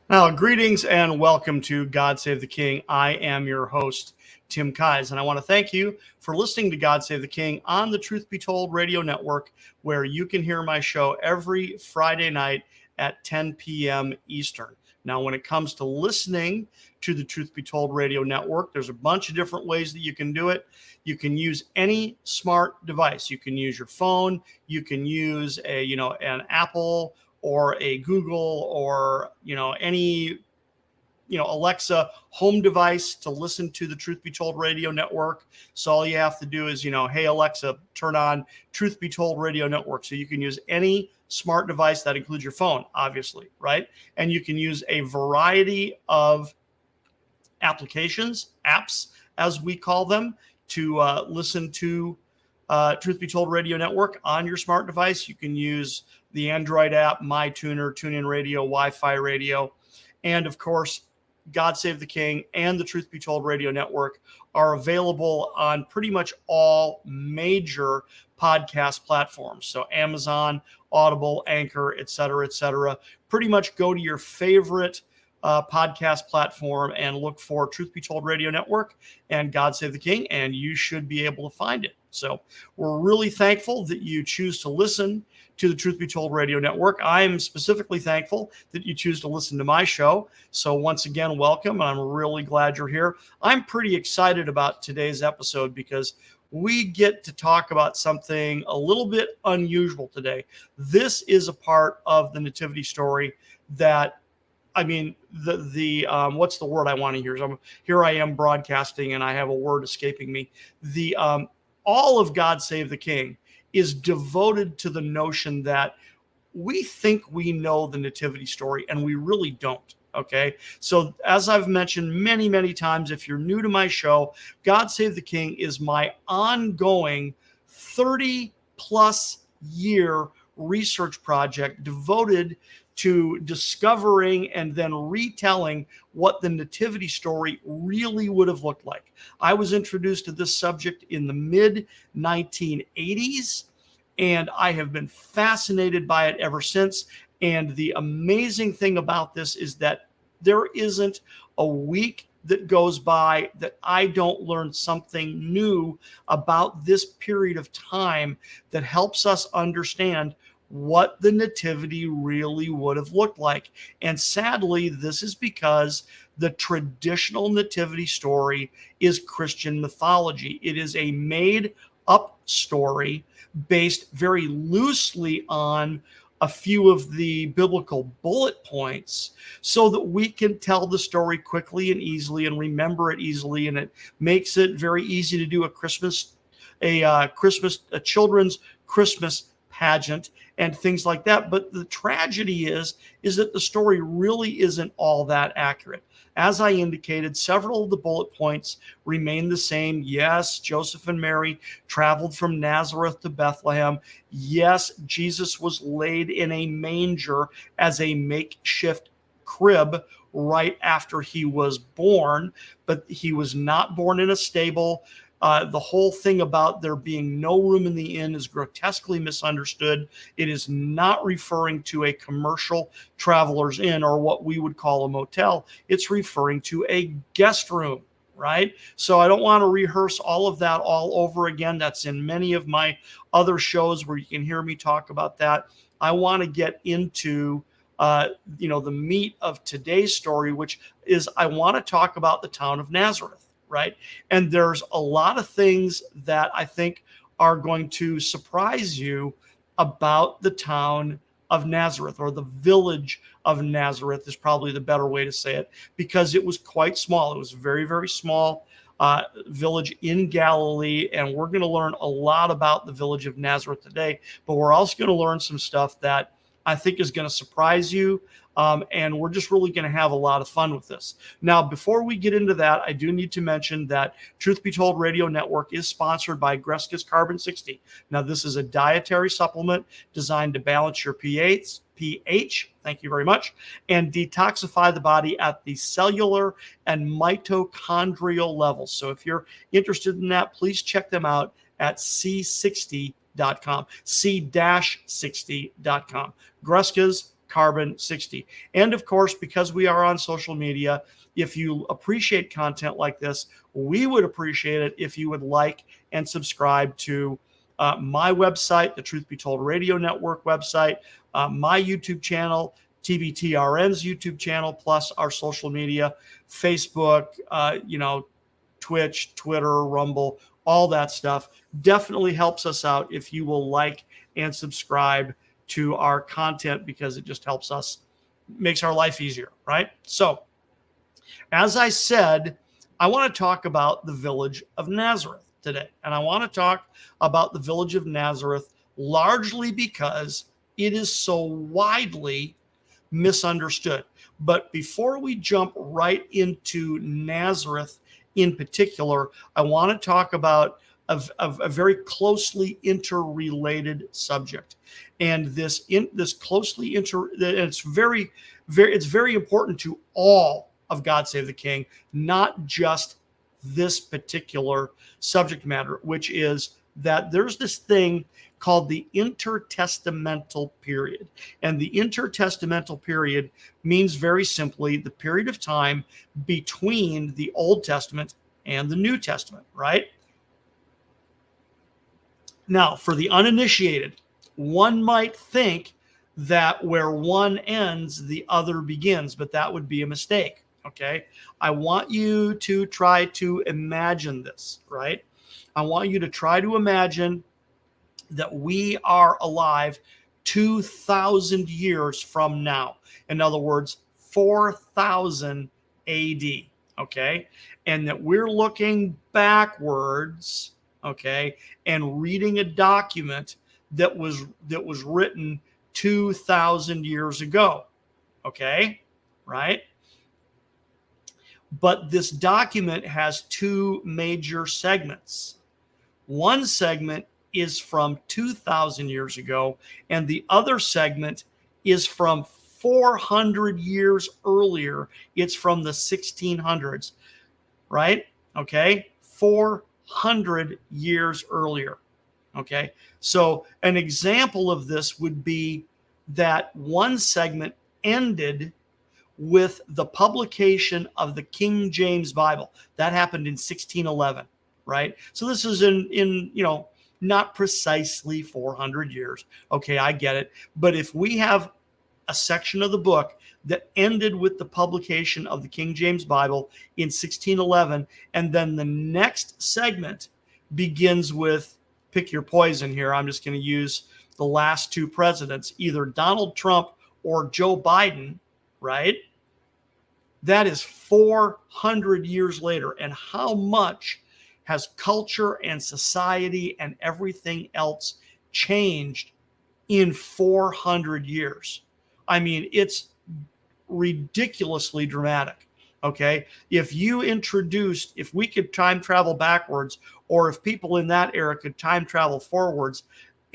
Now, greetings and welcome to God Save the King. I am your host, Tim Kies, and I want to thank you for listening to God Save the King on the Truth Be Told radio network, where you can hear my show every Friday night at 10 p.m. Eastern. Now, when it comes to listening to the Truth Be Told radio network, there's a bunch of different ways that you can do it. You can use any smart device. You can use your phone. You can use an Apple or a Google or any Alexa home device to listen to the Truth Be Told radio network. So all you have to do is, hey, Alexa, turn on Truth Be Told radio network. So you can use any smart device. That includes your phone, obviously, right? And you can use a variety of applications, apps, as we call them, to listen to Truth Be Told radio network on your smart device. You can use the Android app, MyTuner, TuneIn Radio, Wi-Fi radio, and of course, God Save the King and the Truth Be Told radio network are available on pretty much all major podcast platforms. So Amazon, Audible, Anchor, et cetera, et cetera. Pretty much go to your favorite podcast platform and look for Truth Be Told radio network and God Save the King, and you should be able to find it. So we're really thankful that you choose to listen to the Truth Be Told radio network. I'm specifically thankful that you choose to listen to my show. So once again, welcome. I'm really glad you're here. I'm pretty excited about today's episode because we get to talk about something a little bit unusual today. This is a part of the nativity story that, what's the word I want to use? Here I am broadcasting and I have a word escaping me. All of God Save the King is devoted to the notion that we think we know the nativity story and we really don't. Okay. So as I've mentioned many, many times, if you're new to my show, God Save the King is my ongoing 30 plus year research project devoted to discovering and then retelling what the nativity story really would have looked like. I was introduced to this subject in the mid 1980s, and I have been fascinated by it ever since. And the amazing thing about this is that there isn't a week that goes by that I don't learn something new about this period of time that helps us understand what the nativity really would have looked like. And sadly, this is because the traditional nativity story is Christian mythology. It is a made up story based very loosely on a few of the biblical bullet points so that we can tell the story quickly and easily and remember it easily. And it makes it very easy to do a children's Christmas pageant and things like that. But the tragedy is that the story really isn't all that accurate. As I indicated, several of the bullet points remain the same. Yes, Joseph and Mary traveled from Nazareth to Bethlehem. Yes, Jesus was laid in a manger as a makeshift crib right after he was born, but he was not born in a stable. The whole thing about there being no room in the inn is grotesquely misunderstood. It is not referring to a commercial traveler's inn or what we would call a motel. It's referring to a guest room, right? So I don't want to rehearse all of that all over again. That's in many of my other shows where you can hear me talk about that. I want to get into the meat of today's story, which is I want to talk about the town of Nazareth. Right. And there's a lot of things that I think are going to surprise you about the town of Nazareth, or the village of Nazareth is probably the better way to say it, because it was quite small. It was a very, very small village in Galilee. And we're going to learn a lot about the village of Nazareth today. But we're also going to learn some stuff that I think is going to surprise you. And we're just really going to have a lot of fun with this. Now, before we get into that, I do need to mention that Truth Be Told Radio Network is sponsored by Greska's Carbon 60. Now, this is a dietary supplement designed to balance your pH, thank you very much, and detoxify the body at the cellular and mitochondrial levels. So if you're interested in that, please check them out at C60.com, C-60.com. Greska's carbon 60. And of course, because we are on social media, if you appreciate content like this, we would appreciate it if you would like and subscribe to my website, the Truth Be Told Radio Network website, my YouTube channel, TBTRN's YouTube channel, plus our social media, Facebook, Twitch, Twitter, Rumble, all that stuff. Definitely helps us out if you will like and subscribe to our content, because it just helps us, makes our life easier, right? So, as I said, I want to talk about the village of Nazareth today. And I want to talk about the village of Nazareth largely because it is so widely misunderstood. But before we jump right into Nazareth in particular, I want to talk about a very closely interrelated subject. And it's very important to all of God Save the King, not just this particular subject matter, which is that there's this thing called the Intertestamental Period. And the Intertestamental Period means very simply the period of time between the Old Testament and the New Testament, right? Now, for the uninitiated, one might think that where one ends, the other begins, but that would be a mistake, okay? I want you to try to imagine this, right? I want you to try to imagine that we are alive 2,000 years from now. In other words, 4,000 AD, okay? And that we're looking backwards, okay, and reading a document that was written 2,000 years ago, okay, right? But this document has two major segments. One segment is from 2,000 years ago, and the other segment is from 400 years earlier. It's from the 1600s, right? Okay, 400 years earlier. Okay, so an example of this would be that one segment ended with the publication of the King James Bible. That happened in 1611, right? So this is in not precisely 400 years. Okay, I get it. But if we have a section of the book that ended with the publication of the King James Bible in 1611, and then the next segment begins with, pick your poison here, I'm just going to use the last two presidents, either Donald Trump or Joe Biden, right? That is 400 years later. And how much has culture and society and everything else changed in 400 years? I mean, it's ridiculously dramatic. Okay. If we could time travel backwards, or if people in that era could time travel forwards,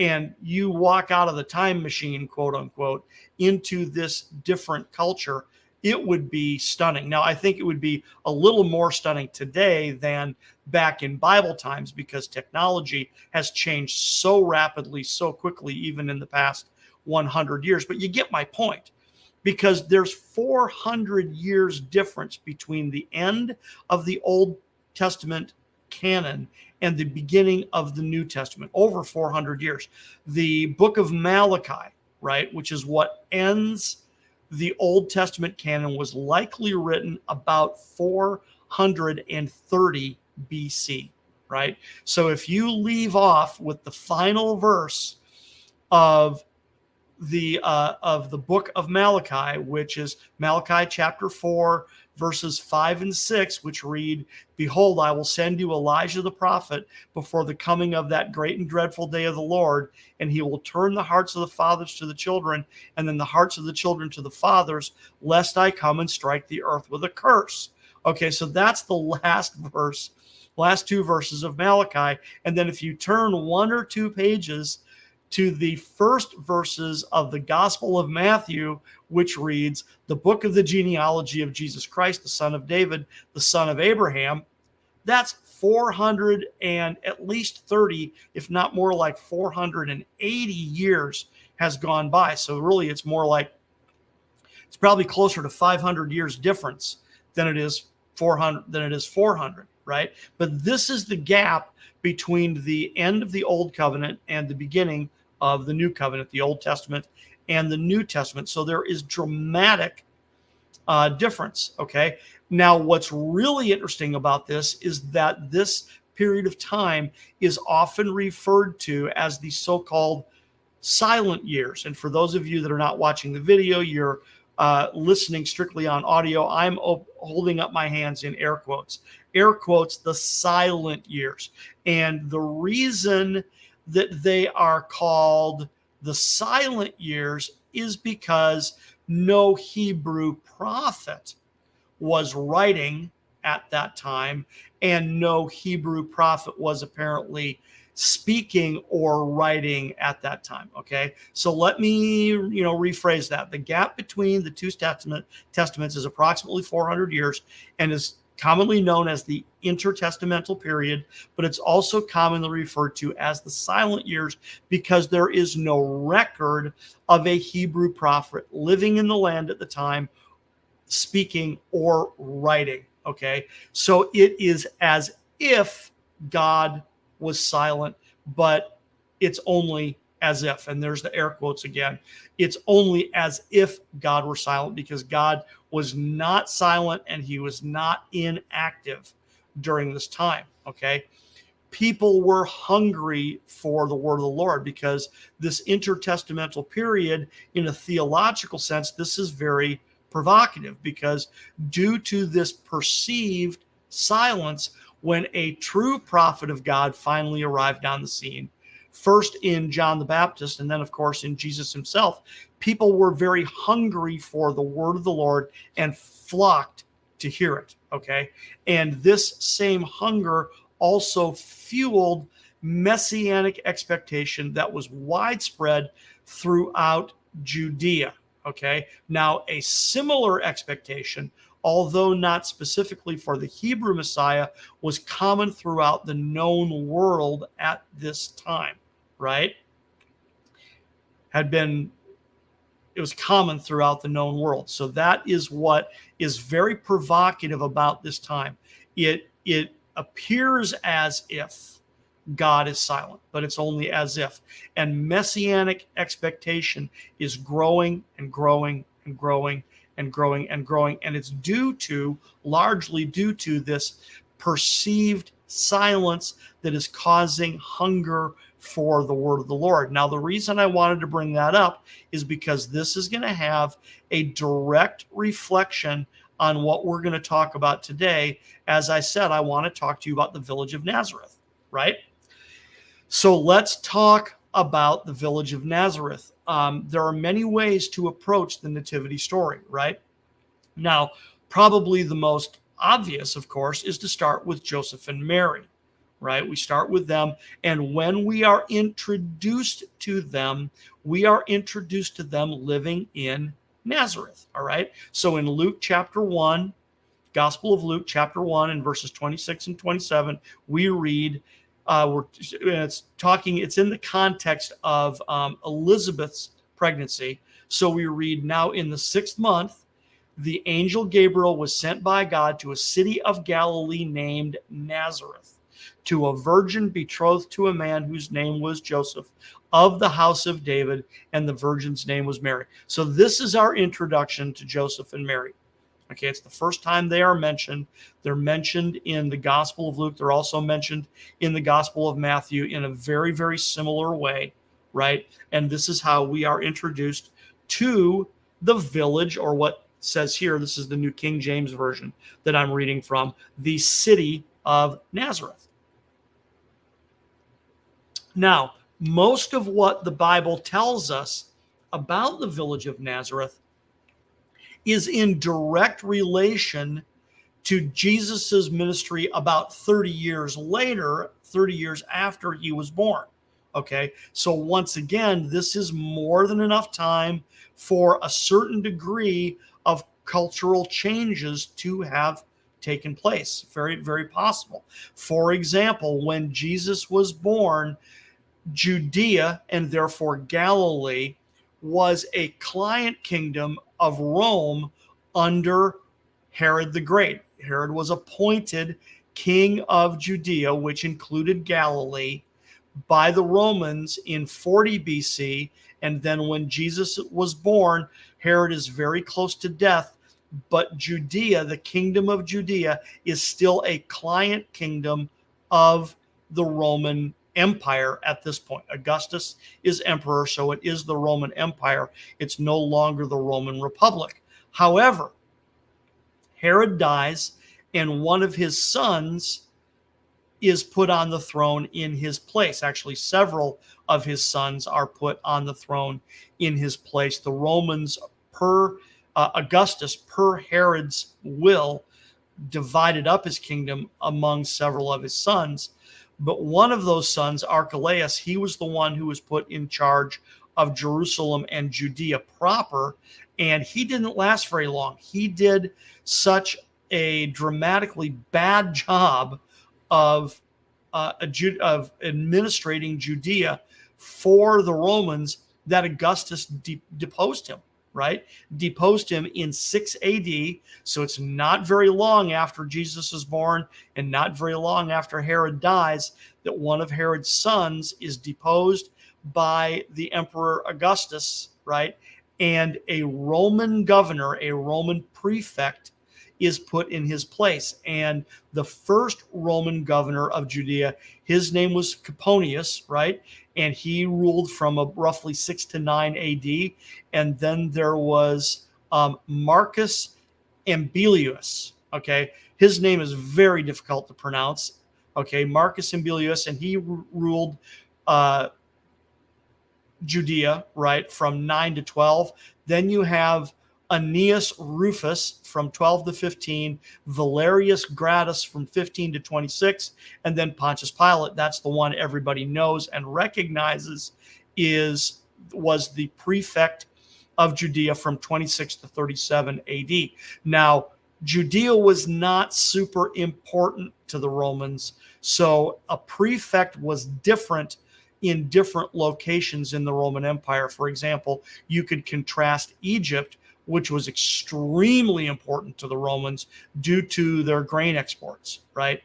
and you walk out of the time machine, quote unquote, into this different culture, it would be stunning. Now, I think it would be a little more stunning today than back in Bible times, because technology has changed so rapidly, so quickly, even in the past 100 years. But you get my point, because there's 400 years difference between the end of the Old Testament canon and the beginning of the New Testament, over 400 years. The book of Malachi, right, which is what ends the Old Testament canon, was likely written about 430 BC, right? So if you leave off with the final verse of the book of Malachi, which is Malachi chapter 4, verses 5 and 6, which read, "Behold, I will send you Elijah the prophet before the coming of that great and dreadful day of the Lord, and he will turn the hearts of the fathers to the children, and then the hearts of the children to the fathers, lest I come and strike the earth with a curse." Okay, so that's the last two verses of Malachi. And then if you turn one or two pages to the first verses of the Gospel of Matthew, which reads, "The book of the genealogy of Jesus Christ, the son of David, the son of Abraham," that's 400 and at least 30, if not more like 480 years has gone by. So really, it's more like It's probably closer to 500 years difference than it is 400, right? But this is the gap between the end of the Old Covenant and the beginning of the New Covenant, the Old Testament and the New Testament. So there is dramatic difference, okay? Now, what's really interesting about this is that this period of time is often referred to as the so-called silent years. And for those of you that are not watching the video, you're listening strictly on audio, I'm holding up my hands in air quotes, the silent years. And the reason that they are called the silent years is because no Hebrew prophet was writing at that time, and no Hebrew prophet was apparently speaking or writing at that time. Okay, so let me rephrase that. The gap between the two testaments is approximately 400 years and is commonly known as the Intertestamental Period, but it's also commonly referred to as the silent years because there is no record of a Hebrew prophet living in the land at the time, speaking or writing. Okay, so it is as if God was silent, but it's only as if, and there's the air quotes again, it's only as if God were silent, because God was not silent and he was not inactive during this time. Okay, people were hungry for the word of the Lord, because this intertestamental period, in a theological sense, this is very provocative, because due to this perceived silence, when a true prophet of God finally arrived on the scene, first in John the Baptist and then, of course, in Jesus himself, people were very hungry for the word of the Lord and flocked to hear it. Okay, and this same hunger also fueled messianic expectation that was widespread throughout Judea. Okay, now a similar expectation, although not specifically for the Hebrew Messiah, was common throughout the known world at this time, right? It was common throughout the known world. So that is what is very provocative about this time. It appears as if God is silent, but it's only as if. And messianic expectation is growing and growing and growing and growing and growing. And it's largely due to this perceived silence that is causing hunger for the word of the Lord. Now, the reason I wanted to bring that up is because this is going to have a direct reflection on what we're going to talk about today. As I said, I want to talk to you about the village of Nazareth, right? So let's talk about the village of Nazareth. There are many ways to approach the nativity story, right? Now, probably the most obvious, of course, is to start with Joseph and Mary, right? We start with them, and when we are introduced to them, we are introduced to them living in Nazareth, all right? So in Luke chapter 1, Gospel of Luke chapter 1 and verses 26 and 27, we read, it's in the context of Elizabeth's pregnancy. So we read, now in the 6th month, the angel Gabriel was sent by God to a city of Galilee named Nazareth, to a virgin betrothed to a man whose name was Joseph, of the house of David, and the virgin's name was Mary. So this is our introduction to Joseph and Mary. Okay, it's the first time they are mentioned. They're mentioned in the Gospel of Luke. They're also mentioned in the Gospel of Matthew in a very, very similar way, right? And this is how we are introduced to the village, or what says here, this is the New King James Version that I'm reading from, the city of Nazareth. Now, most of what the Bible tells us about the village of Nazareth is in direct relation to Jesus's ministry about 30 years later, 30 years after he was born. Okay, so once again, this is more than enough time for a certain degree of cultural changes to have taken place. Very, very possible. For example, when Jesus was born, Judea, and therefore Galilee, was a client kingdom of Rome under Herod the Great. Herod was appointed king of Judea, which included Galilee, by the Romans in 40 BC. And then when Jesus was born, Herod is very close to death. But Judea, the kingdom of Judea, is still a client kingdom of the Roman Empire at this point. Augustus is emperor, so it is the Roman Empire. It's no longer the Roman Republic. However, Herod dies, and one of his sons is put on the throne in his place. Actually, several of his sons are put on the throne in his place. The Romans, per Augustus, per Herod's will, divided up his kingdom among several of his sons. But one of those sons, Archelaus, he was the one who was put in charge of Jerusalem and Judea proper, and he didn't last very long. He did such a dramatically bad job of administrating Judea for the Romans that Augustus deposed him, right? Deposed him in 6 AD. So it's not very long after Jesus is born and not very long after Herod dies that one of Herod's sons is deposed by the Emperor Augustus, right? And a Roman governor, a Roman prefect, is put in his place. And the first Roman governor of Judea, his name was Coponius, right? And he ruled from roughly 6 to 9 AD. And then there was Marcus Ambelius, okay? His name is very difficult to pronounce, okay? Marcus Ambelius, and he ruled Judea, right, from 9 to 12. Then you have Aeneas Rufus from 12 to 15, Valerius Gratus from 15 to 26, and then Pontius Pilate. That's the one everybody knows and recognizes was the prefect of Judea from 26 to 37 AD. Now, Judea was not super important to the Romans, so a prefect was different in different locations in the Roman Empire. For example, you could contrast Egypt, which was extremely important to the Romans due to their grain exports, right?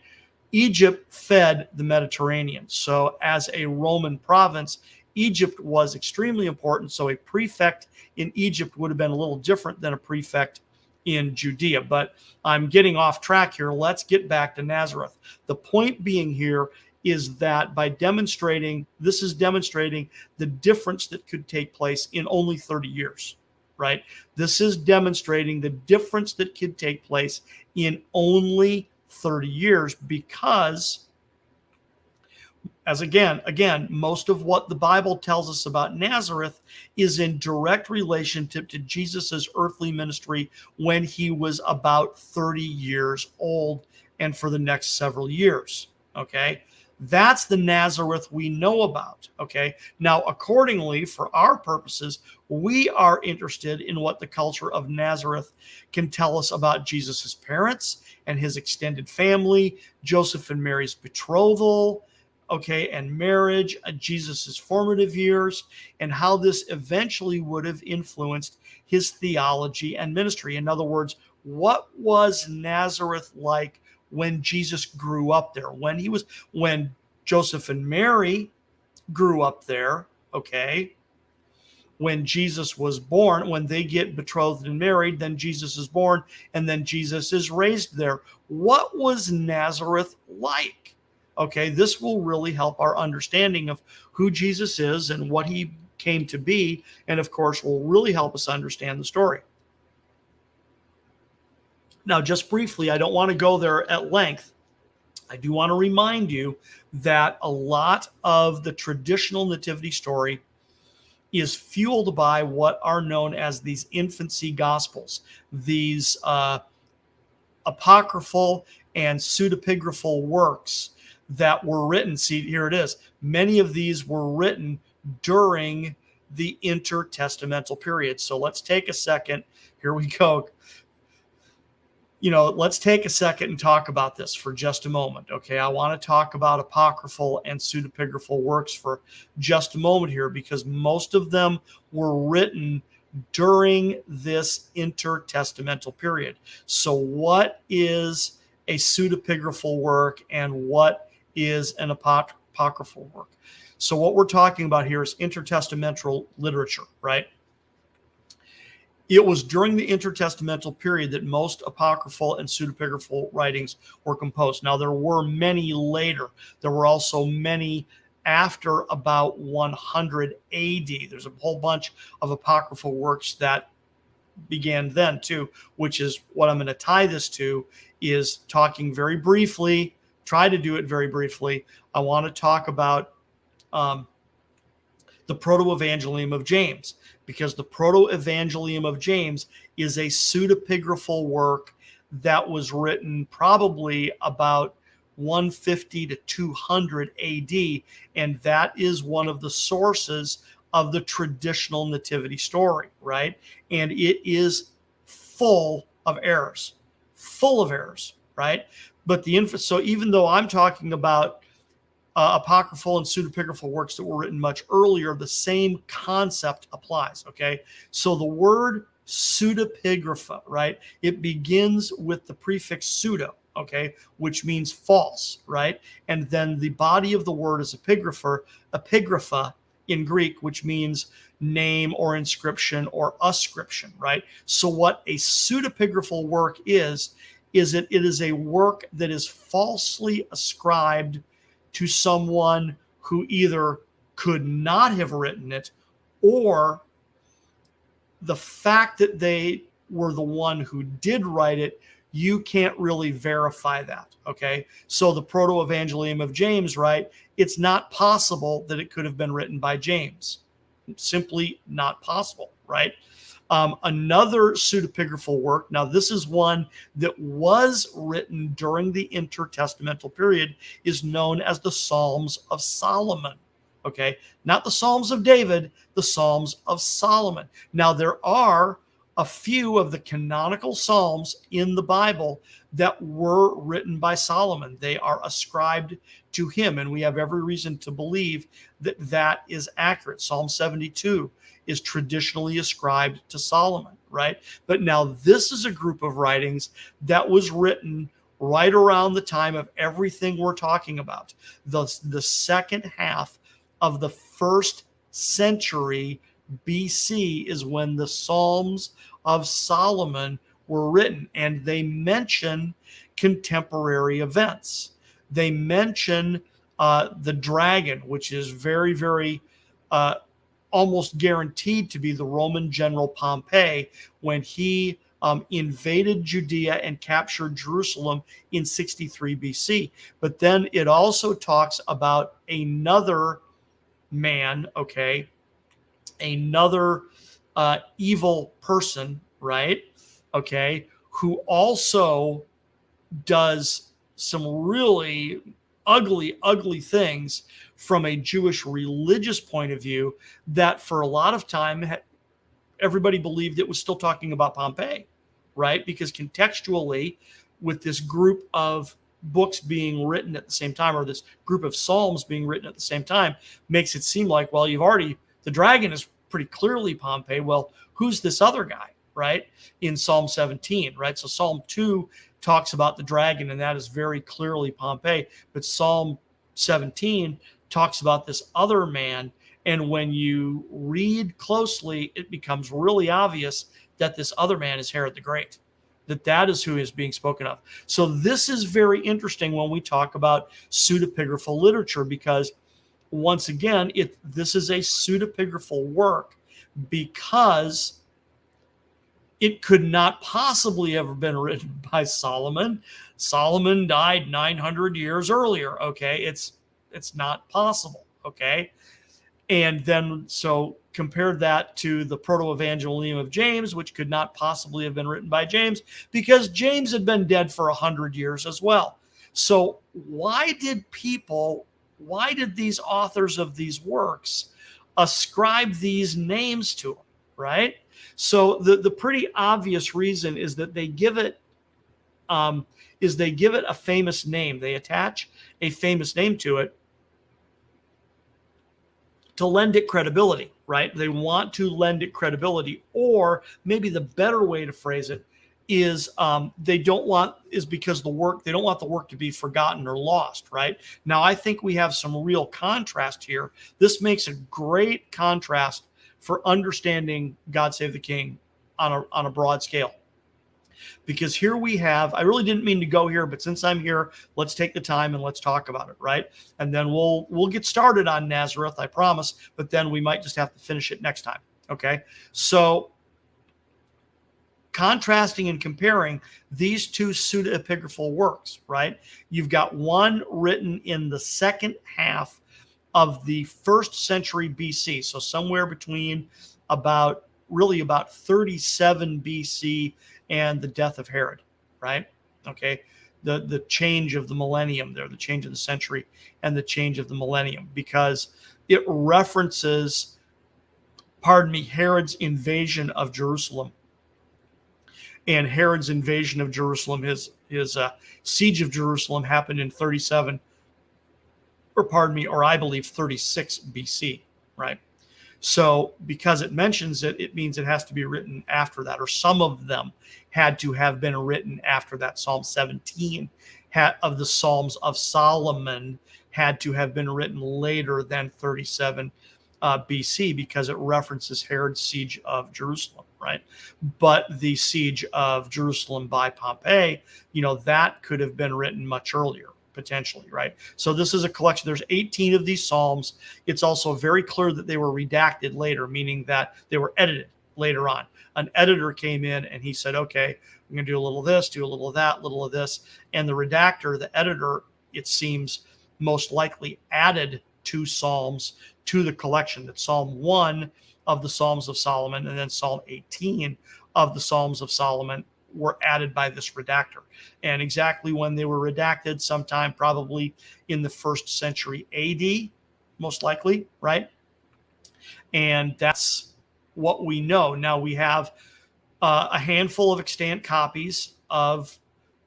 Egypt fed the Mediterranean. So as a Roman province, Egypt was extremely important. So a prefect in Egypt would have been a little different than a prefect in Judea. But I'm getting off track here. Let's get back to Nazareth. The point being here is that by demonstrating the difference that could take place in only 30 years. Right? This is demonstrating the difference that could take place in only 30 years because, as again, most of what the Bible tells us about Nazareth is in direct relationship to Jesus's earthly ministry when he was about 30 years old and for the next several years. Okay? That's the Nazareth we know about, okay? Now, accordingly, for our purposes, we are interested in what the culture of Nazareth can tell us about Jesus's parents and his extended family, Joseph and Mary's betrothal, okay, and marriage, Jesus's formative years, and how this eventually would have influenced his theology and ministry. In other words, what was Nazareth like when Jesus grew up there, when Joseph and Mary grew up there, okay, when Jesus was born, when they get betrothed and married, then Jesus is born, and then Jesus is raised there. What was Nazareth like? Okay, this will really help our understanding of who Jesus is and what he came to be, and of course will really help us understand the story. Now, just briefly, I don't want to go there at length. I do want to remind you that a lot of the traditional nativity story is fueled by what are known as these infancy gospels, these apocryphal and pseudepigraphal works that were written. See, here it is. Many of these were written during the intertestamental period. So let's take a second. Here we go. let's take a second and talk about this for just a moment. Okay, I want to talk about apocryphal and pseudepigraphal works for just a moment here, because most of them were written during this intertestamental period. So what is a pseudepigraphal work and what is an apocryphal work? So what we're talking about here is intertestamental literature, right? It was during the intertestamental period that most apocryphal and pseudepigraphal writings were composed. Now, there were many later. There were also many after about 100 AD. There's a whole bunch of apocryphal works that began then too, which is what I'm going to tie this to, is talking very briefly, try to do it very briefly. I want to talk about the Proto-Evangelium of James, because the Proto-Evangelium of James is a pseudepigraphal work that was written probably about 150 to 200 AD, and that is one of the sources of the traditional nativity story, right? And it is full of errors, right? But so even though I'm talking about apocryphal and pseudepigraphal works that were written much earlier, the same concept applies, okay? So the word pseudepigrapha, right? It begins with the prefix pseudo, okay, which means false, right? And then the body of the word is epigrapha in Greek, which means name or inscription or ascription, right? So what a pseudepigraphal work is it is a work that is falsely ascribed to someone who either could not have written it, or the fact that they were the one who did write it, you can't really verify that, okay? So the Proto-Evangelium of James, right? It's not possible that it could have been written by James. It's simply not possible, right? Another pseudepigraphal work, now this is one that was written during the intertestamental period, is known as the Psalms of Solomon, okay? Not the Psalms of David, the Psalms of Solomon. Now there are a few of the canonical Psalms in the Bible that were written by Solomon. They are ascribed to him, and we have every reason to believe that that is accurate. Psalm 72 is traditionally ascribed to Solomon, right? But now this is a group of writings that was written right around the time of everything we're talking about. The second half of the first century BC is when the Psalms of Solomon were written, and they mention contemporary events. They mention the dragon, which is very, very almost guaranteed to be the Roman general Pompey when he invaded Judea and captured Jerusalem in 63 BC. But then it also talks about another man, okay, another evil person, right? Okay, who also does some really ugly things from a Jewish religious point of view, that for a lot of time everybody believed it was still talking about Pompey, right? Because contextually, with this group of books being written at the same time, or this group of Psalms being written at the same time, makes it seem like, well, the dragon is pretty clearly Pompey. Well, who's this other guy, right? In Psalm 17, right? So Psalm 2 talks about the dragon, and that is very clearly Pompey. But Psalm 17 talks about this other man, and when you read closely, it becomes really obvious that this other man is Herod the Great, that is who is being spoken of. So this is very interesting when we talk about pseudepigraphal literature, because once again, this is a pseudepigraphal work because it could not possibly have been written by Solomon. Solomon died 900 years earlier, okay? It's not possible, okay? And then, so compare that to the Proto-Evangelium of James, which could not possibly have been written by James, because James had been dead for 100 years as well. So why did these authors of these works ascribe these names to them, right? So the pretty obvious reason is that they give it is they give it a famous name. They attach a famous name to it to lend it credibility, right? They want to lend it credibility, or maybe the better way to phrase it is they don't want the work to be forgotten or lost, right? Now, I think we have some real contrast here. This makes a great contrast for understanding God Save the King on a broad scale. Because here we have, I really didn't mean to go here, but since I'm here, let's take the time and let's talk about it, right? And then we'll get started on Nazareth, I promise, but then we might just have to finish it next time, okay? So contrasting and comparing these two pseudepigraphal works, right? You've got one written in the second half of the 1st century BC, so somewhere between about 37 BC and the death of Herod, right? Okay, the change of the millennium there, the change of the century and the change of the millennium, because it references, Herod's invasion of Jerusalem. And Herod's invasion of Jerusalem, his siege of Jerusalem happened in 37, or I believe 36 BC, right? So because it mentions it, it means it has to be written after that, or some of them had to have been written after that. Psalm 17 of the Psalms of Solomon had to have been written later than 37 BC, because it references Herod's siege of Jerusalem, right? But the siege of Jerusalem by Pompey, that could have been written much earlier, potentially, right? So this is a collection. There's 18 of these Psalms. It's also very clear that they were redacted later, meaning that they were edited later on. An editor came in and he said, okay, I'm going to do a little of this, do a little of that, little of this. And the redactor, the editor, it seems most likely added 2 Psalms to the collection. That Psalm 1 of the Psalms of Solomon and then Psalm 18 of the Psalms of Solomon were added by this redactor. And exactly when they were redacted, sometime probably in the 1st century AD, most likely, right? And that's what we know. Now we have a handful of extant copies of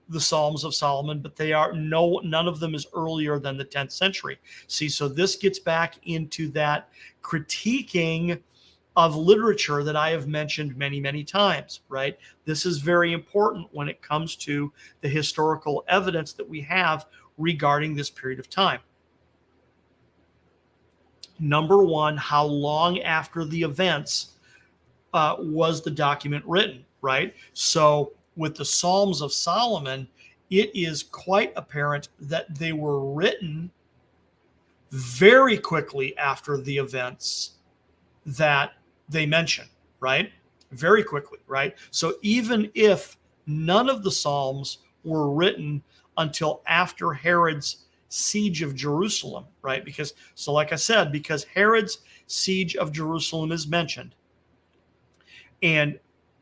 the Psalms of Solomon, but none of them is earlier than the 10th century. See, so this gets back into that critiquing of literature that I have mentioned many, many times, right? This is very important when it comes to the historical evidence that we have regarding this period of time. Number one, how long after the events was the document written, right? So with the Psalms of Solomon, it is quite apparent that they were written very quickly after the events that they mention, right? Very quickly, right? So even if none of the Psalms were written until after Herod's siege of Jerusalem, right? Because Herod's siege of Jerusalem is mentioned, and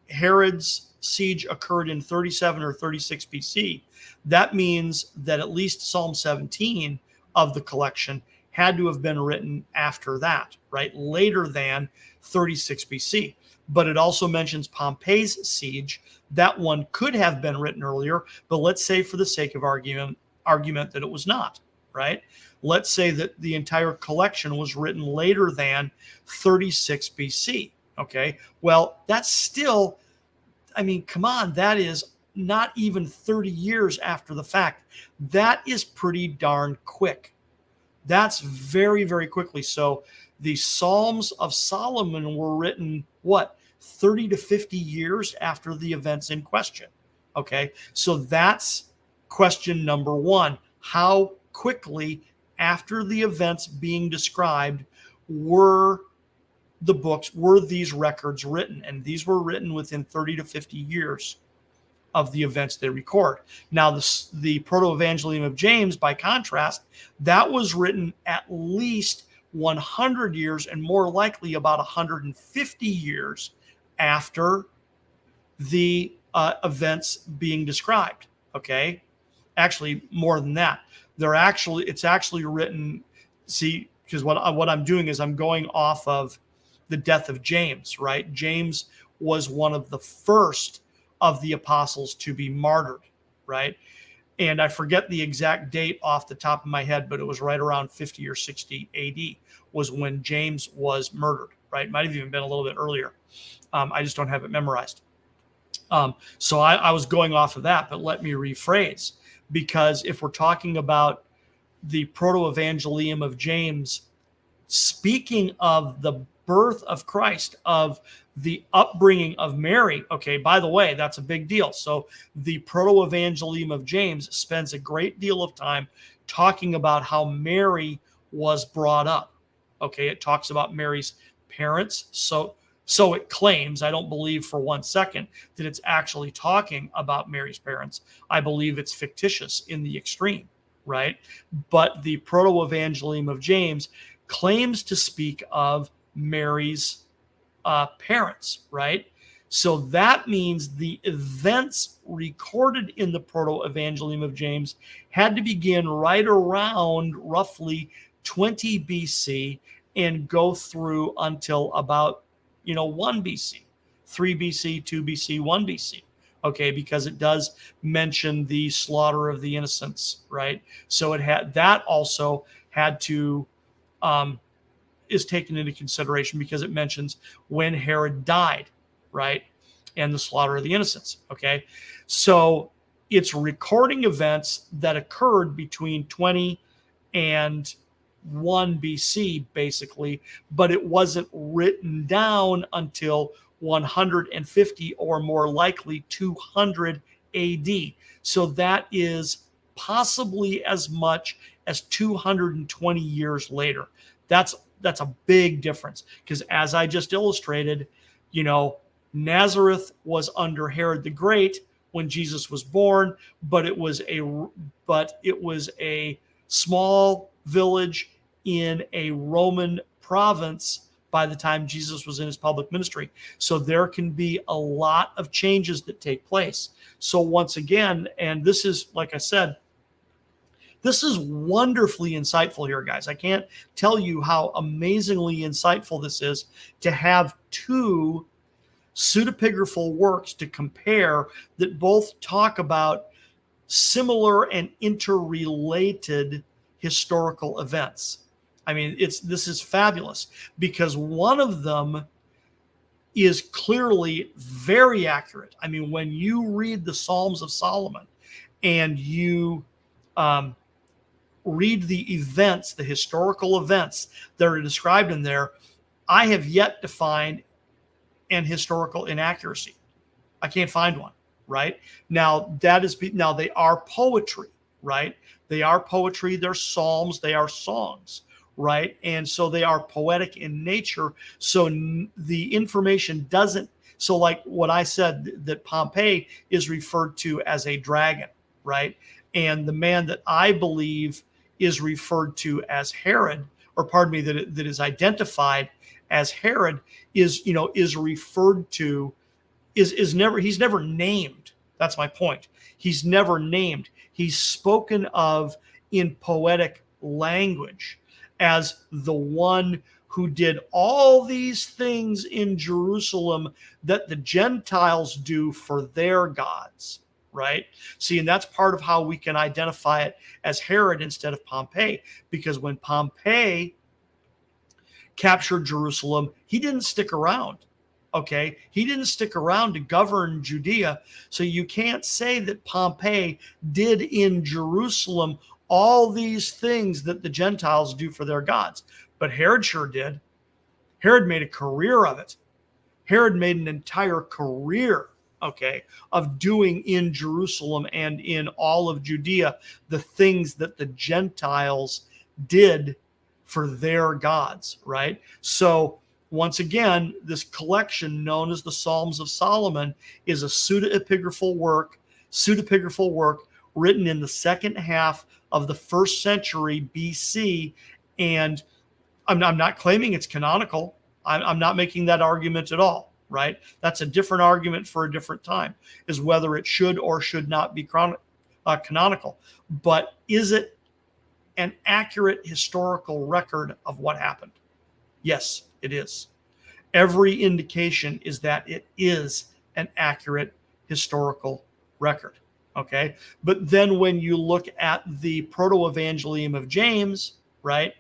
Herod's siege occurred in 37 or 36 BC, that means that at least Psalm 17 of the collection had to have been written after that, right? Later than 36 BC. But it also mentions Pompey's siege. That one could have been written earlier, but let's say for the sake of argument that it was not, right? Let's say that the entire collection was written later than 36 BC, okay? Well, that's still, come on, that is not even 30 years after the fact. That is pretty darn quick. That's very, very quickly. So the Psalms of Solomon were written, 30 to 50 years after the events in question. Okay, so that's question number one. How quickly after the events being described were these records written? And these were written within 30 to 50 years of the events they record. Now, the Proto-Evangelium of James, by contrast, that was written at least 100 years, and more likely about 150 years after the events being described. Okay, actually more than that. It's actually written. See, because what I'm doing is I'm going off of the death of James. Right, James was one of the first of the apostles to be martyred, right? And I forget the exact date off the top of my head, but it was right around 50 or 60 AD was when James was murdered, right? Might have even been a little bit earlier. I just don't have it memorized. So I was going off of that, but let me rephrase, because if we're talking about the proto-evangelium of James, speaking of the birth of Christ, of the upbringing of Mary, okay, by the way, that's a big deal. So the proto-evangelium of James spends a great deal of time talking about how Mary was brought up. Okay, it talks about Mary's parents. So it claims, I don't believe for one second that it's actually talking about Mary's parents. I believe it's fictitious in the extreme, right? But the proto-evangelium of James claims to speak of Mary's parents, right? So that means the events recorded in the proto-evangelium of James had to begin right around roughly 20 BC and go through until about 1 BC, 3 BC, 2 BC, 1 BC. Okay, because it does mention the slaughter of the innocents, right? So it had that also had to is taken into consideration because it mentions when Herod died, right? And the slaughter of the innocents. Okay, so it's recording events that occurred between 20 and 1 BC, basically, but it wasn't written down until 150 or more likely 200 AD. So that is possibly as much as 220 years later. That's a big difference, because as I just illustrated, Nazareth was under Herod the Great when Jesus was born, but it was a small village in a Roman province by the time Jesus was in his public ministry. So there can be a lot of changes that take place. So once again, and this is, like I said, this is wonderfully insightful here, guys. I can't tell you how amazingly insightful this is to have two pseudepigraphal works to compare that both talk about similar and interrelated historical events. I mean, this is fabulous because one of them is clearly very accurate. I mean, when you read the Psalms of Solomon and you read the events, the historical events that are described in there, I have yet to find an historical inaccuracy. I can't find one, right? Now they are poetry, right? They are poetry, they're psalms, they are songs, right? And so they are poetic in nature. So the information doesn't, so like what I said, that Pompey is referred to as a dragon, right? And the man that I believe is referred to as Herod, or pardon me, that is identified as Herod is referred to, he's never named. That's my point. He's never named. He's spoken of in poetic language as the one who did all these things in Jerusalem that the Gentiles do for their gods, right? See, and that's part of how we can identify it as Herod instead of Pompey, because when Pompey captured Jerusalem, he didn't stick around. Okay, he didn't stick around to govern Judea. So you can't say that Pompey did in Jerusalem all these things that the Gentiles do for their gods. But Herod sure did. Herod made a career of it. Herod made an entire career, okay, of doing in Jerusalem and in all of Judea the things that the Gentiles did for their gods, right? So once again, this collection known as the Psalms of Solomon is a pseudepigraphal work written in the second half of the first century BC. And I'm not claiming it's canonical. I'm not making that argument at all, right? That's a different argument for a different time, is whether it should or should not be canonical. But is it an accurate historical record of what happened? Yes, it is. Every indication is that it is an accurate historical record. Okay. But then when you look at the proto-evangelium of James, right,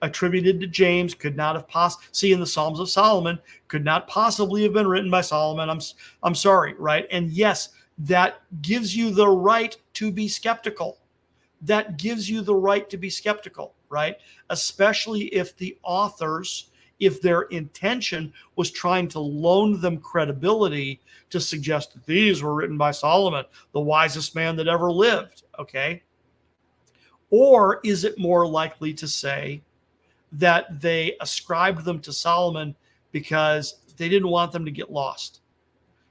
attributed to James, could not have in the Psalms of Solomon, could not possibly have been written by Solomon. I'm sorry, right? And yes, that gives you the right to be skeptical. That gives you the right to be skeptical, right? Especially if the authors, if their intention was trying to loan them credibility to suggest that these were written by Solomon, the wisest man that ever lived, okay? Or is it more likely to say that they ascribed them to Solomon because they didn't want them to get lost?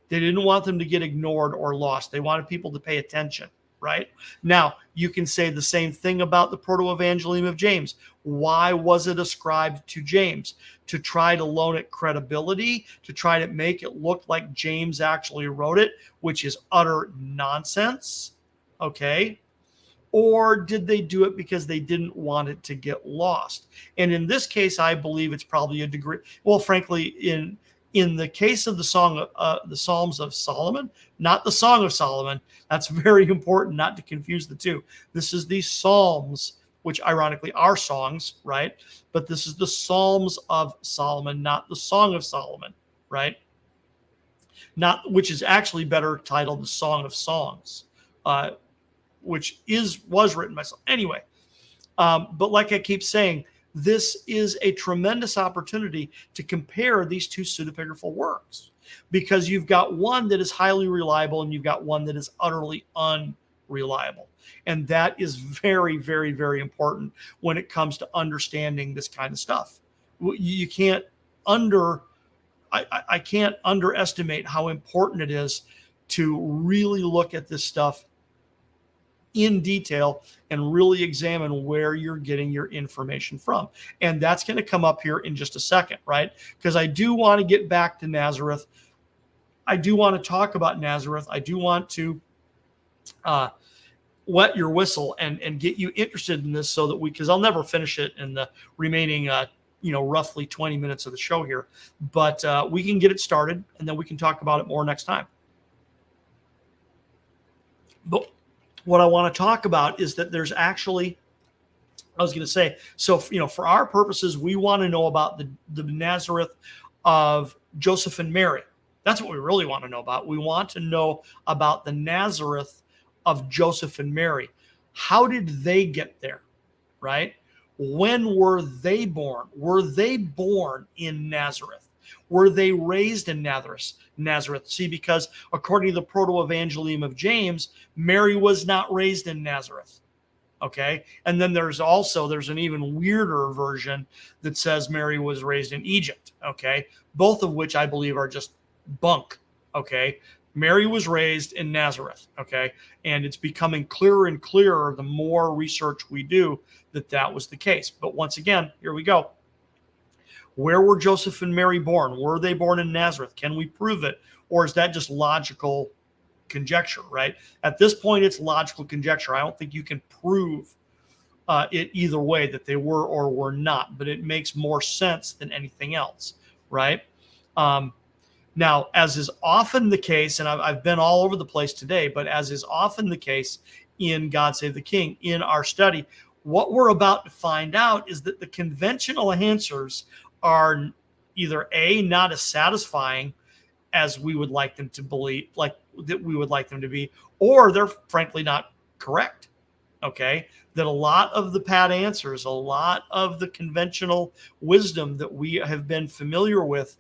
They didn't want them to get ignored or lost. They wanted people to pay attention, right? Now, you can say the same thing about the proto-evangelium of James. Why was it ascribed to James? To try to loan it credibility, to try to make it look like James actually wrote it, which is utter nonsense, okay? Or did they do it because they didn't want it to get lost? And in this case, I believe it's probably a degree. Well, frankly, in the case of the Psalms of Solomon, not the Song of Solomon. That's very important not to confuse the two. This is the Psalms, which ironically are songs, right? But this is the Psalms of Solomon, not the Song of Solomon, right? Not, which is actually better titled the Song of Songs, which was written by Solomon. Anyway, but like I keep saying, this is a tremendous opportunity to compare these two pseudepigraphal works, because you've got one that is highly reliable and you've got one that is utterly unreliable. And that is very, very, very important when it comes to understanding this kind of stuff. You can't I can't underestimate how important it is to really look at this stuff in detail and really examine where you're getting your information from. And that's going to come up here in just a second, right? Because I do want to get back to Nazareth. I do want to talk about Nazareth. I do want to wet your whistle and get you interested in this, so that because I'll never finish it in the remaining roughly 20 minutes of the show here, but we can get it started and then we can talk about it more next time. But what I want to talk about is that there's actually, I was going to say, so, for our purposes, we want to know about the Nazareth of Joseph and Mary. That's what we really want to know about. We want to know about the Nazareth of Joseph and Mary. How did they get there, right? When were they born? Were they born in Nazareth? Were they raised in Nazareth? See, because according to the proto-evangelium of James, Mary was not raised in Nazareth. Okay. And then there's an even weirder version that says Mary was raised in Egypt. Okay. Both of which I believe are just bunk. Okay. Mary was raised in Nazareth. Okay. And it's becoming clearer and clearer the more research we do that was the case. But once again, here we go. Where were Joseph and Mary born? Were they born in Nazareth? Can we prove it? Or is that just logical conjecture, right? At this point, it's logical conjecture. I don't think you can prove it either way, that they were or were not, but it makes more sense than anything else, right? Now, as is often the case, and I've been all over the place today, but as is often the case in God Save the King, in our study, what we're about to find out is that the conventional answers are either A, not as satisfying as we would like them to believe, like that we would like them to be, or they're frankly not correct. Okay. That a lot of the pat answers, a lot of the conventional wisdom that we have been familiar with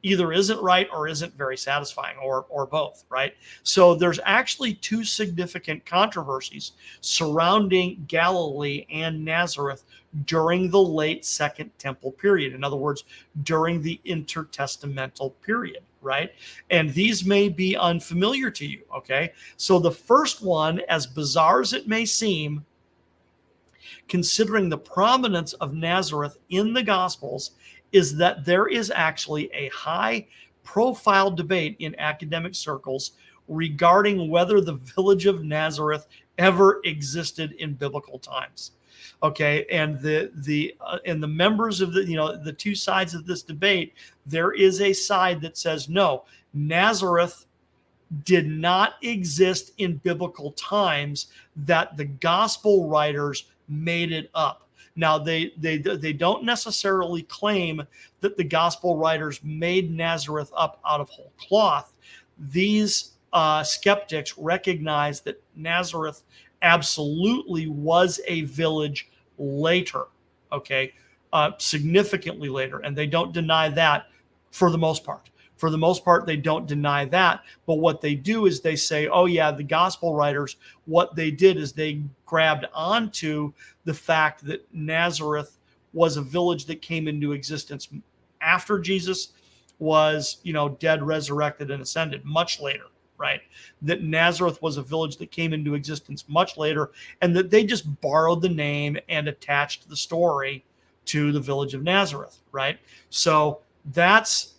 either isn't right or isn't very satisfying, or both, right? So there's actually two significant controversies surrounding Galilee and Nazareth during the late Second Temple period. In other words, during the Intertestamental period, right? And these may be unfamiliar to you, okay? So the first one, as bizarre as it may seem, considering the prominence of Nazareth in the Gospels, is that there is actually a high-profile debate in academic circles regarding whether the village of Nazareth ever existed in biblical times. Okay, and the members of the two sides of this debate, there is a side that says no, Nazareth did not exist in biblical times, that the gospel writers made it up. Now, they don't necessarily claim that the gospel writers made Nazareth up out of whole cloth. These skeptics recognize that Nazareth absolutely was a village later, okay, significantly later, and they don't deny that for the most part. For the most part, they don't deny that. But what they do is they say, oh, yeah, the gospel writers, what they did is they grabbed onto the fact that Nazareth was a village that came into existence after Jesus was, dead, resurrected, and ascended much later, right? That Nazareth was a village that came into existence much later, and that they just borrowed the name and attached the story to the village of Nazareth, right? So that's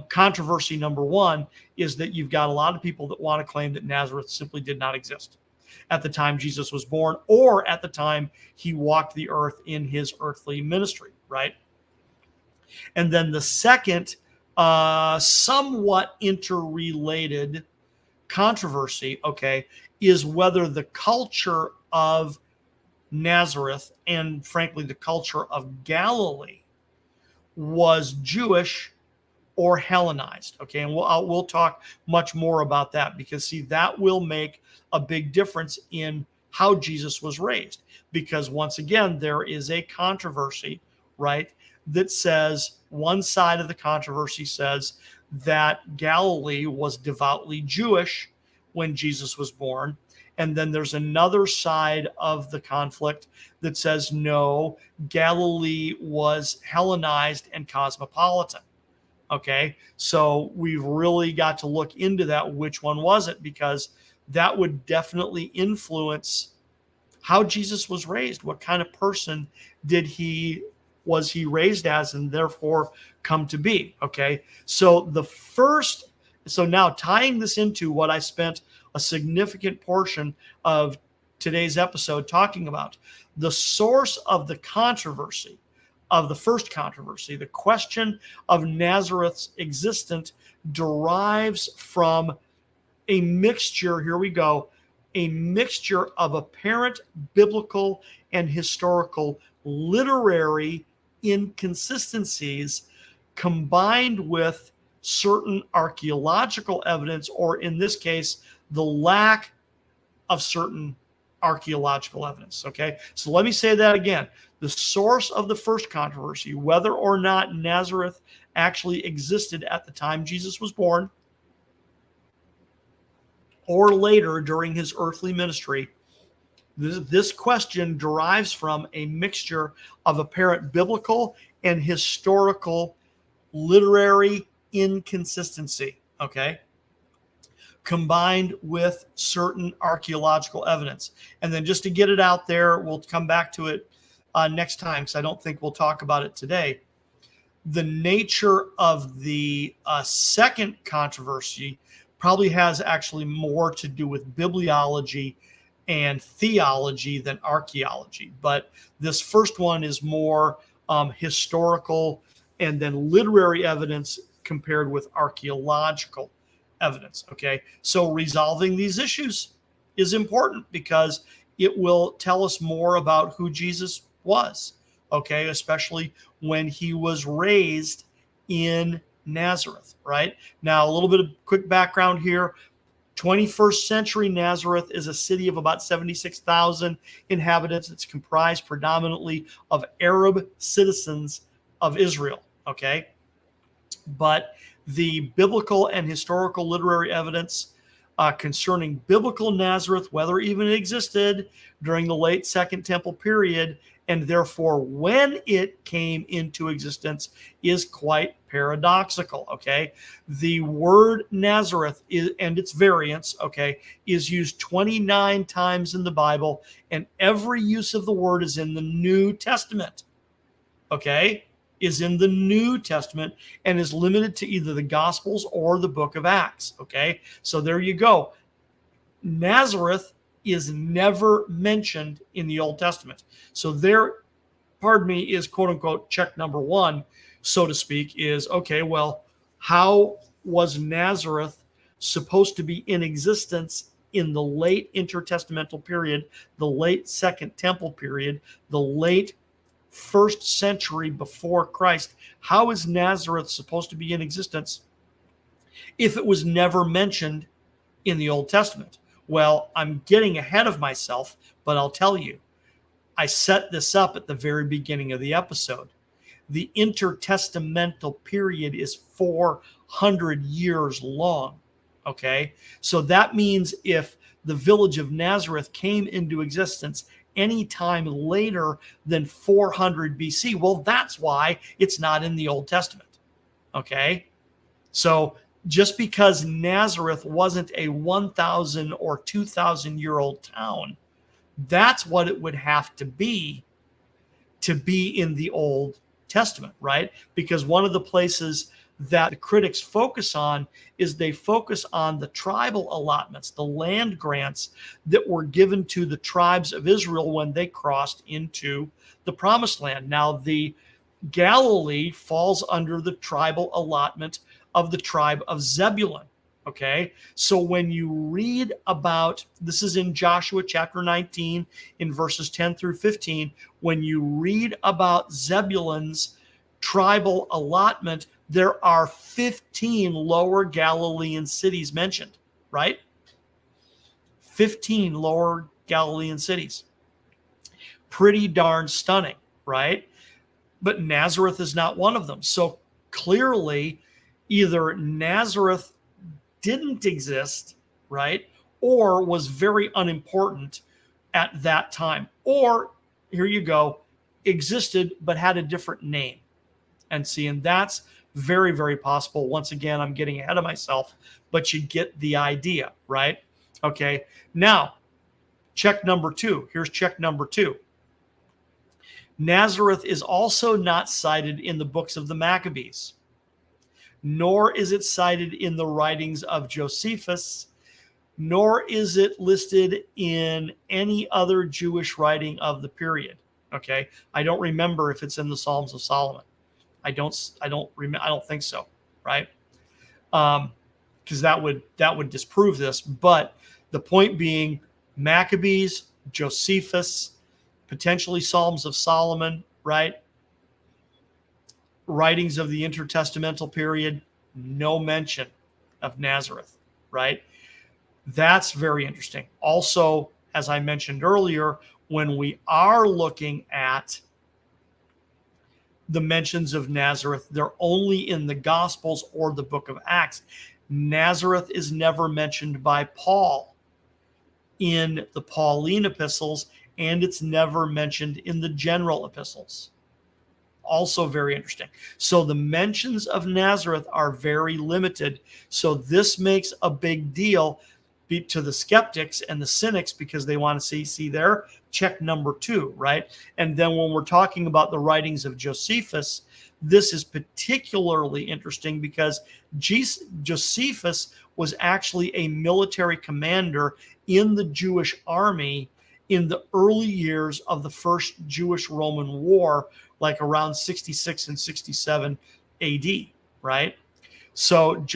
controversy number one, is that you've got a lot of people that want to claim that Nazareth simply did not exist at the time Jesus was born, or at the time he walked the earth in his earthly ministry, right? And then the second, somewhat interrelated controversy, okay, is whether the culture of Nazareth, and frankly the culture of Galilee, was Jewish or Hellenized, okay? And we'll talk much more about that, because, see, that will make a big difference in how Jesus was raised. Because, once again, there is a controversy, right, that says, one side of the controversy says that Galilee was devoutly Jewish when Jesus was born. And then there's another side of the conflict that says, no, Galilee was Hellenized and cosmopolitan. Okay, so we've really got to look into that. Which one was it? Because that would definitely influence how Jesus was raised. What kind of person was he raised as, and therefore come to be? Okay, so now tying this into what I spent a significant portion of today's episode talking about, the source of the controversy, of the first controversy, the question of Nazareth's existence, derives from a mixture, here we go, a mixture of apparent biblical and historical literary inconsistencies, combined with certain archaeological evidence, or in this case, the lack of certain archaeological evidence. Okay, so let me say that again. The source of the first controversy, whether or not Nazareth actually existed at the time Jesus was born, or later during his earthly ministry, this question derives from a mixture of apparent biblical and historical literary inconsistency, okay, combined with certain archaeological evidence. And then, just to get it out there, we'll come back to it next time, because I don't think we'll talk about it today. The nature of the second controversy probably has actually more to do with bibliology and theology than archaeology. But this first one is more historical and then literary evidence compared with archaeological evidence. Okay, so resolving these issues is important, because it will tell us more about who Jesus was, okay, especially when he was raised in Nazareth, right? Now, a little bit of quick background here. 21st century Nazareth is a city of about 76,000 inhabitants. It's comprised predominantly of Arab citizens of Israel, okay? But the biblical and historical literary evidence concerning biblical Nazareth, whether even it existed during the late Second Temple period, and therefore when it came into existence, is quite paradoxical, okay? The word Nazareth and its variants, okay, is used 29 times in the Bible, and every use of the word is in the New Testament, okay? Is in the New Testament, and is limited to either the Gospels or the book of Acts, okay? So there you go. Nazareth is never mentioned in the Old Testament. So there, is quote unquote check number one, so to speak, is okay, well, how was Nazareth supposed to be in existence in the late intertestamental period, the late Second Temple period, the late 1st century before Christ. How is Nazareth supposed to be in existence if it was never mentioned in the Old Testament? Well, I'm getting ahead of myself, but I'll tell you, I set this up at the very beginning of the episode. The intertestamental period is 400 years long. Okay, so that means if the village of Nazareth came into existence any time later than 400 BC, well, that's why it's not in the Old Testament. Okay, so just because Nazareth wasn't a 1,000 or 2,000 year old town, that's what it would have to be in the Old Testament, right? Because one of the places that the critics focus on is they focus on the tribal allotments, the land grants that were given to the tribes of Israel when they crossed into the Promised Land. Now, the Galilee falls under the tribal allotment of the tribe of Zebulun. Okay, so when you read about, this is in Joshua chapter 19 in verses 10 through 15, when you read about Zebulun's tribal allotment, there are 15 lower Galilean cities mentioned, right? 15 lower Galilean cities. Pretty darn stunning, right? But Nazareth is not one of them. So clearly, either Nazareth didn't exist, right, or was very unimportant at that time, or here you go, existed but had a different name. And see, and that's very, very possible. Once again, I'm getting ahead of myself, but you get the idea, right? Okay, now check number 2. Here's check number 2. Nazareth is also not cited in the books of the Maccabees, nor is it cited in the writings of Josephus, nor is it listed in any other Jewish writing of the period. Okay, I don't remember if it's in the Psalms of Solomon. I don't think so, right? Because that would disprove this. But the point being, Maccabees, Josephus, potentially Psalms of Solomon, right? Writings of the intertestamental period, no mention of Nazareth, right? That's very interesting. Also, as I mentioned earlier, when we are looking at the mentions of Nazareth, they're only in the Gospels or the book of Acts. Nazareth is never mentioned by Paul in the Pauline epistles, and it's never mentioned in the general epistles. Also very interesting. So the mentions of Nazareth are very limited. So this makes a big deal to the skeptics and the cynics, because they want to see there, check number 2, right? And then when we're talking about the writings of Josephus, this is particularly interesting because Josephus was actually a military commander in the Jewish army in the early years of the First Jewish-Roman War, like around 66 and 67 AD, right? So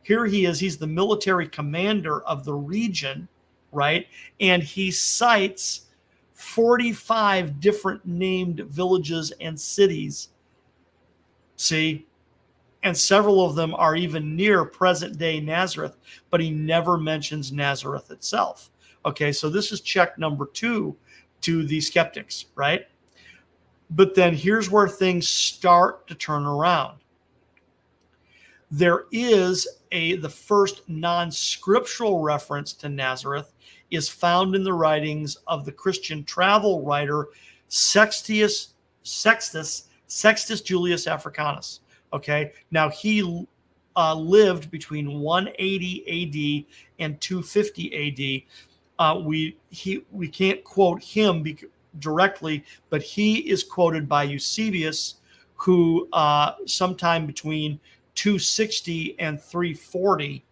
here he is, he's the military commander of the region, right? And he cites 45 different named villages and cities. See? And several of them are even near present-day Nazareth, but he never mentions Nazareth itself. Okay, so this is check number 2 to the skeptics, right? But then here's where things start to turn around. There is the first non-scriptural reference to Nazareth is found in the writings of the Christian travel writer Sextus Julius Africanus. Okay, now he lived between 180 AD and 250 AD. We can't quote him directly, but he is quoted by Eusebius, who sometime between 260 and 340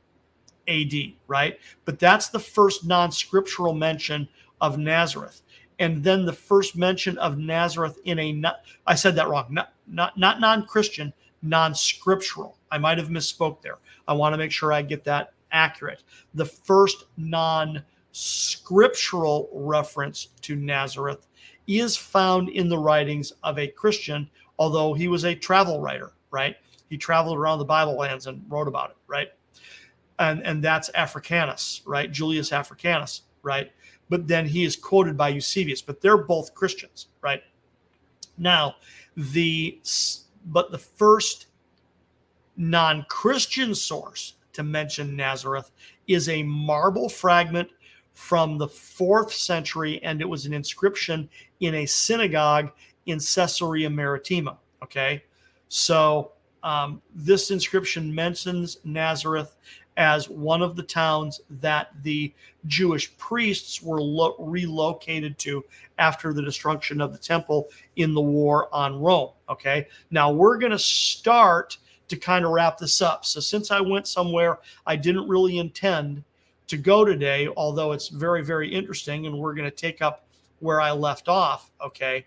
AD, right? But that's the first non-scriptural mention of Nazareth. And then the first mention of Nazareth I said that wrong, not non-Christian, non-scriptural, I might have misspoke there. I want to make sure I get that accurate. The first non-scriptural reference to Nazareth is found in the writings of a Christian, although he was a travel writer, right? He traveled around the Bible lands and wrote about it, right? And that's Africanus, right? Julius Africanus, right? But then he is quoted by Eusebius, but they're both Christians, right? Now, the first non-Christian source to mention Nazareth is a marble fragment from the 4th century, and it was an inscription in a synagogue in Caesarea Maritima, okay? So this inscription mentions Nazareth as one of the towns that the Jewish priests were relocated to after the destruction of the temple in the war on Rome, okay? Now we're going to start to kind of wrap this up. So since I went somewhere I didn't really intend to go today, although it's very, very interesting, and we're going to take up where I left off, okay?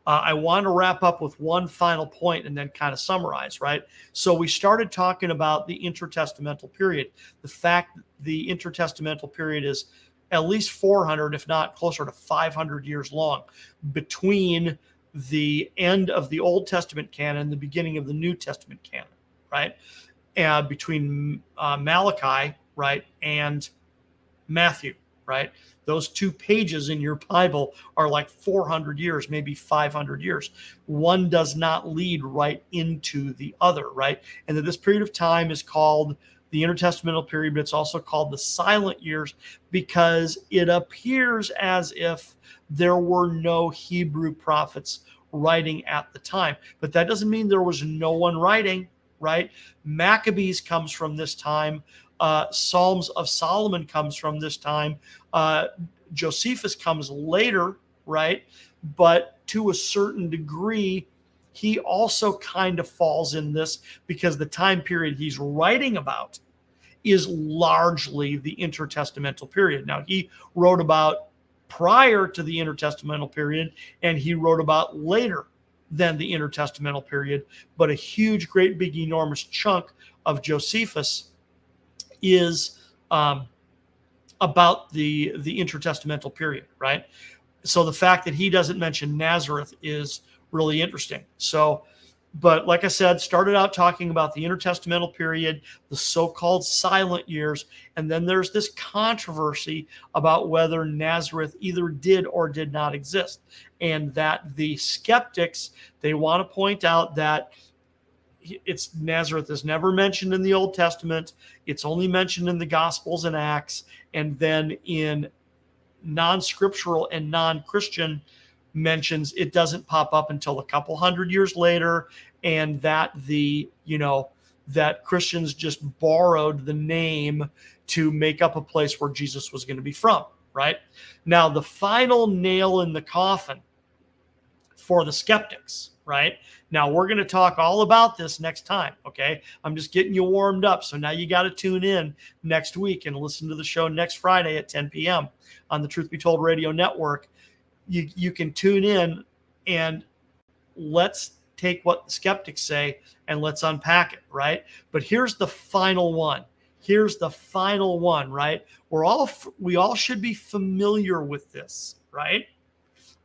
I want to wrap up with one final point and then kind of summarize, right? So we started talking about the intertestamental period. The fact that the intertestamental period is at least 400, if not closer to 500 years long, between the end of the Old Testament canon and the beginning of the New Testament canon, right? And between Malachi, right, and Matthew, right? Those 2 pages in your Bible are like 400 years, maybe 500 years. One does not lead right into the other, right? And that this period of time is called the intertestamental period, but it's also called the silent years because it appears as if there were no Hebrew prophets writing at the time. But that doesn't mean there was no one writing, right? Maccabees comes from this time. Psalms of Solomon comes from this time. Josephus comes later, right? But to a certain degree, he also kind of falls in this because the time period he's writing about is largely the intertestamental period. Now, he wrote about prior to the intertestamental period, and he wrote about later than the intertestamental period, but a huge, great, big, enormous chunk of Josephus is about the intertestamental period, right? So the fact that he doesn't mention Nazareth is really interesting. So, but like I said, started out talking about the intertestamental period, the so-called silent years, and then there's this controversy about whether Nazareth either did or did not exist, and that the skeptics, they want to point out that Nazareth is never mentioned in the Old Testament. It's only mentioned in the Gospels and Acts, and then in non-scriptural and non-Christian mentions, it doesn't pop up until a couple hundred years later, and that that Christians just borrowed the name to make up a place where Jesus was going to be from, right? Now, the final nail in the coffin for the skeptics, right? Now, we're going to talk all about this next time, okay? I'm just getting you warmed up. So now you got to tune in next week and listen to the show next Friday at 10 p.m. on the Truth Be Told Radio Network. You can tune in and let's take what the skeptics say and let's unpack it, right? But here's the final one. Here's the final one, right? We all should be familiar with this, right?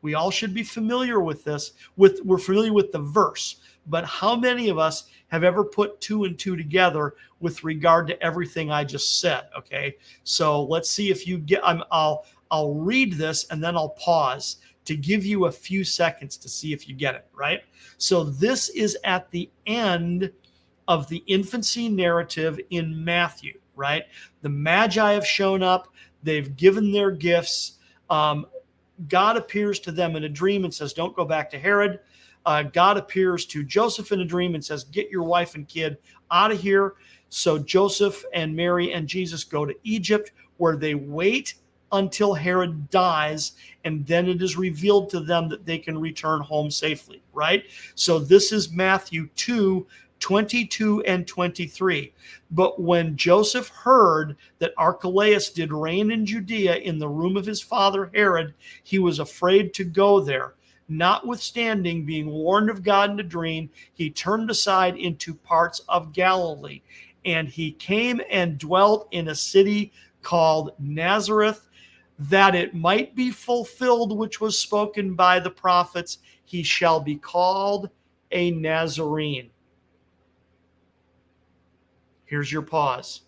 We all should be familiar with this. We're familiar with the verse, but how many of us have ever put 2 and 2 together with regard to everything I just said? Okay, so let's see if you get. I'll read this and then I'll pause to give you a few seconds to see if you get it, right? So this is at the end of the infancy narrative in Matthew, right? The Magi have shown up. They've given their gifts. God appears to them in a dream and says, don't go back to Herod. God appears to Joseph in a dream and says, get your wife and kid out of here. So Joseph and Mary and Jesus go to Egypt, where they wait until Herod dies, and then it is revealed to them that they can return home safely, right? So this is Matthew 2:22 and 23. But when Joseph heard that Archelaus did reign in Judea in the room of his father Herod, he was afraid to go there. Notwithstanding being warned of God in a dream, he turned aside into parts of Galilee. And he came and dwelt in a city called Nazareth, that it might be fulfilled which was spoken by the prophets, he shall be called a Nazarene. Here's your pause.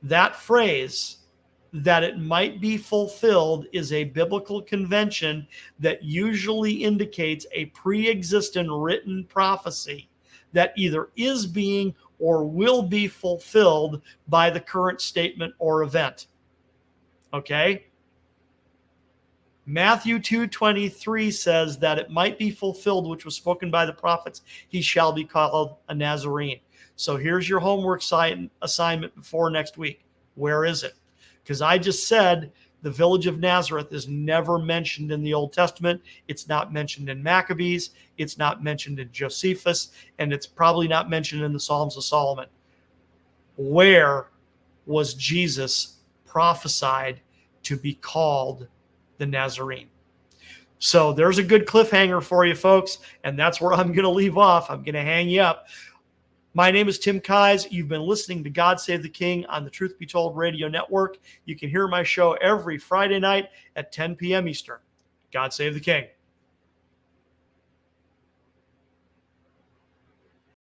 That phrase, that it might be fulfilled, is a biblical convention that usually indicates a pre-existent written prophecy that either is being or will be fulfilled by the current statement or event. Okay? Matthew 2:23 says that it might be fulfilled which was spoken by the prophets, he shall be called a Nazarene. So here's your homework assignment before next week. Where is it? Because I just said the village of Nazareth is never mentioned in the Old Testament. It's not mentioned in Maccabees. It's not mentioned in Josephus. And it's probably not mentioned in the Psalms of Solomon. Where was Jesus prophesied to be called the Nazarene? So there's a good cliffhanger for you, folks. And that's where I'm going to leave off. I'm going to hang you up. My name is Tim Keyes. You've been listening to God Save the King on the Truth Be Told Radio Network. You can hear my show every Friday night at 10 p.m. Eastern. God Save the King.